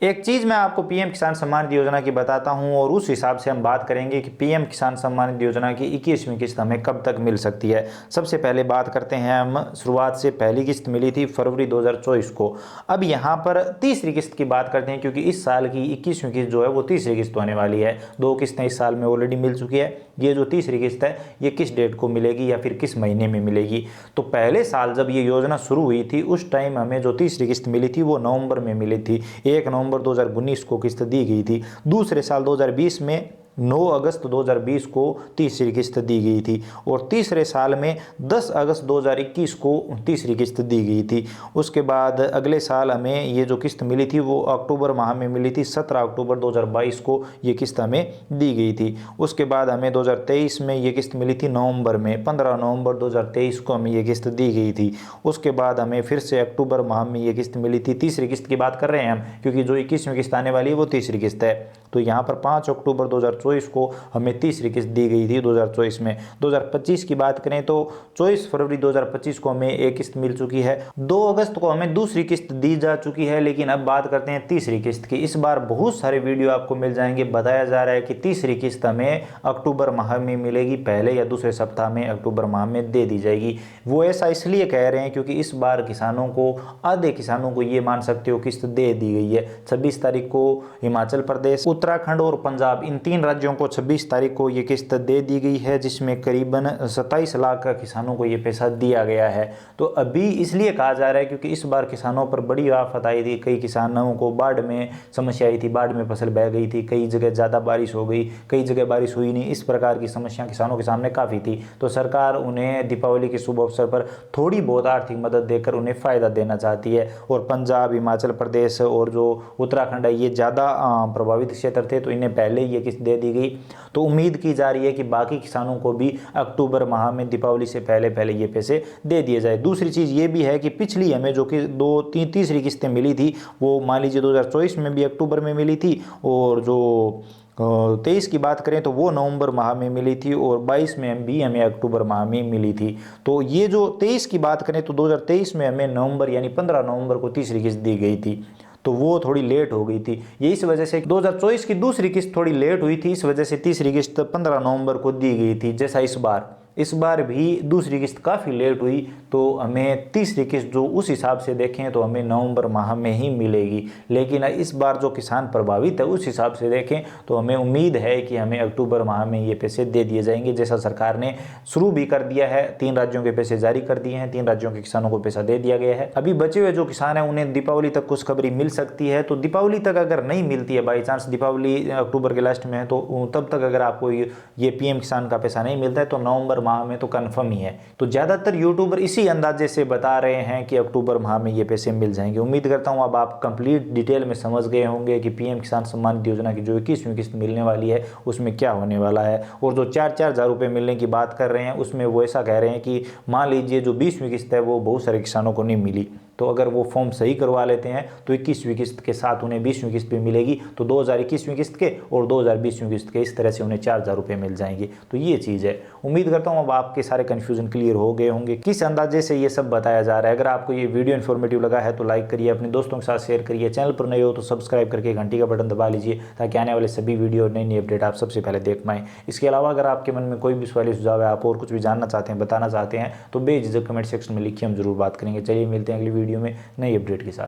एक चीज़ मैं आपको पीएम किसान सम्मान निधि योजना की बताता हूं और उस हिसाब से हम बात करेंगे कि पीएम किसान सम्मान निधि योजना की 21वीं किस्त हमें कब तक मिल सकती है। सबसे पहले बात करते हैं हम, शुरुआत से पहली किस्त मिली थी फरवरी 2024 को। अब यहां पर तीसरी किस्त की बात करते हैं, क्योंकि इस साल की 21वीं किस्त जो है वो तीसरी किस्त होने वाली है। 2 किस्तें इस साल में ऑलरेडी मिल चुकी है। ये जो तीसरी किस्त है ये किस डेट को मिलेगी या फिर किस महीने में मिलेगी? तो पहले साल जब ये योजना शुरू हुई थी उस टाइम हमें जो तीसरी किस्त मिली थी वो नवंबर में मिली थी। 1 नवंबर 2019 को किस्त दी गई थी। दूसरे साल 2020 में 9 अगस्त 2020 को तीसरी किस्त दी गई थी और तीसरे साल में 10 अगस्त 2021 को तीसरी किस्त दी गई थी। उसके बाद अगले साल हमें ये जो किस्त मिली थी वो अक्टूबर माह में मिली थी। 17 अक्टूबर 2022 को ये किस्त हमें दी गई थी। उसके बाद हमें 2023 में ये किस्त मिली थी नवंबर में। 15 नवंबर 2023 को हमें ये किस्त दी गई थी। उसके बाद हमें फिर से अक्टूबर माह में ये किस्त मिली थी। तीसरी किस्त की बात कर रहे हैं हम, क्योंकि जो 21वीं किस्त आने वाली है वो तीसरी किस्त है। तो यहाँ पर 5 अक्टूबर 2024 को हमें तीसरी किस्त दी गई थी 2024 में। 2025 की बात करें तो 24 फरवरी 2025 को हमें एक किस्त मिल चुकी है। 2 अगस्त को हमें दूसरी किस्त दी जा चुकी है। लेकिन अब बात करते हैं तीसरी किस्त की। इस बार बहुत सारे वीडियो आपको मिल जाएंगे, बताया जा रहा है कि तीसरी किस्त हमें अक्टूबर माह में मिलेगी, पहले या दूसरे सप्ताह में अक्टूबर माह में दे दी जाएगी। वो ऐसा इसलिए कह रहे हैं क्योंकि इस बार किसानों को, आधे किसानों को ये मान सकते हो किस्त दे दी गई है। 26 तारीख को हिमाचल प्रदेश, उत्तराखंड और पंजाब, इन 3 राज्यों को 26 तारीख को ये किस्त दे दी गई है, जिसमें करीबन 27 लाख का किसानों को ये पैसा दिया गया है। तो अभी इसलिए कहा जा रहा है क्योंकि इस बार किसानों पर बड़ी आफत आई थी। कई किसानों को बाढ़ में समस्या आई थी, बाढ़ में फसल बह गई थी, कई जगह ज़्यादा बारिश हो गई, कई जगह बारिश हुई नहीं। इस प्रकार की समस्या किसानों के सामने काफ़ी थी। तो सरकार उन्हें दीपावली के शुभ अवसर पर थोड़ी बहुत आर्थिक मदद देकर उन्हें फ़ायदा देना चाहती है। और पंजाब, हिमाचल प्रदेश और जो उत्तराखंड है ये ज़्यादा प्रभावित क्षेत्र थे, तो इन्हें पहले ही ये किस्त दे दी गई। तो उम्मीद की जा रही है कि बाकी किसानों को भी अक्टूबर माह में दीपावली से पहले पहले ये पैसे दे दिए जाए। दूसरी चीज़ ये भी है कि पिछली हमें जो कि तीसरी किस्तें मिली थी वो मान लीजिए 2024 में भी अक्टूबर में मिली थी, और जो 23 की बात करें तो वो नवंबर माह में मिली थी, और 22 में भी हमें अक्टूबर माह में मिली थी। तो ये जो 23 की बात करें तो 2023 में हमें नवंबर यानी 15 नवंबर को तीसरी किस्त दी गई थी, तो वो थोड़ी लेट हो गई थी। ये इस वजह से 2024 की दूसरी किस्त थोड़ी लेट हुई थी, इस वजह से तीसरी किस्त 15 नवंबर को दी गई थी। जैसा इस बार भी दूसरी किस्त काफ़ी लेट हुई, तो हमें तीसरी किस्त जो उस हिसाब से देखें तो हमें नवंबर माह में ही मिलेगी। लेकिन इस बार जो किसान प्रभावित है उस हिसाब से देखें तो हमें उम्मीद है कि हमें अक्टूबर माह में ये पैसे दे दिए जाएंगे, जैसा सरकार ने शुरू भी कर दिया है। 3 राज्यों के पैसे जारी कर दिए हैं, 3 राज्यों के किसानों को पैसा दे दिया गया है। अभी बचे हुए जो किसान हैं उन्हें दीपावली तक खुशखबरी मिल सकती है। तो दीपावली तक अगर नहीं मिलती है, बाई चांस दीपावली अक्टूबर के लास्ट में है, तो तब तक अगर आपको ये पीएम किसान का पैसा नहीं मिलता है तो नवंबर माह में तो कन्फर्म ही है। तो ज़्यादातर यूट्यूबर इसी अंदाजे से बता रहे हैं कि अक्टूबर माह में ये पैसे मिल जाएंगे। उम्मीद करता हूँ अब आप कंप्लीट डिटेल में समझ गए होंगे कि पीएम किसान सम्मान निधि योजना की जो 21वीं किस्त मिलने वाली है उसमें क्या होने वाला है। और जो 4-4 हज़ार रुपये मिलने की बात कर रहे हैं उसमें वो ऐसा कह रहे हैं कि मान लीजिए जो 20वीं किस्त है वो बहुत सारे किसानों को नहीं मिली, तो अगर वो फॉर्म सही करवा लेते हैं तो 21वीं किस्त के साथ उन्हें 20वीं किस्त भी मिलेगी। तो 2021वीं किस्त के और 2020वीं किस्त के इस तरह से उन्हें 4 हज़ार रुपये मिल जाएंगे। तो ये चीज़ है। उम्मीद करता हूँ अब आपके सारे कन्फ्यूजन क्लियर हो गए होंगे किस अंदाजे से ये सब बताया जा रहा है। अगर आपको ये वीडियो इन्फॉर्मेटिव लगा है तो लाइक करिए, अपने दोस्तों के साथ शेयर करिए। चैनल पर नए हो तो सब्सक्राइब करके घंटी का बटन दबा लीजिए ताकि आने वाले सभी वीडियो और नई नई अपडेट आप सबसे पहले देख पाएँ। इसके अलावा अगर आपके मन में कोई भी सवाल सुझाव है, आप और कुछ भी जानना चाहते हैं, बताना चाहते हैं, तो बेझिझक कमेंट सेक्शन में लिखिए, हम जरूर बात करेंगे। चलिए मिलते हैं अगली वीडियो में नई अपडेट के साथ।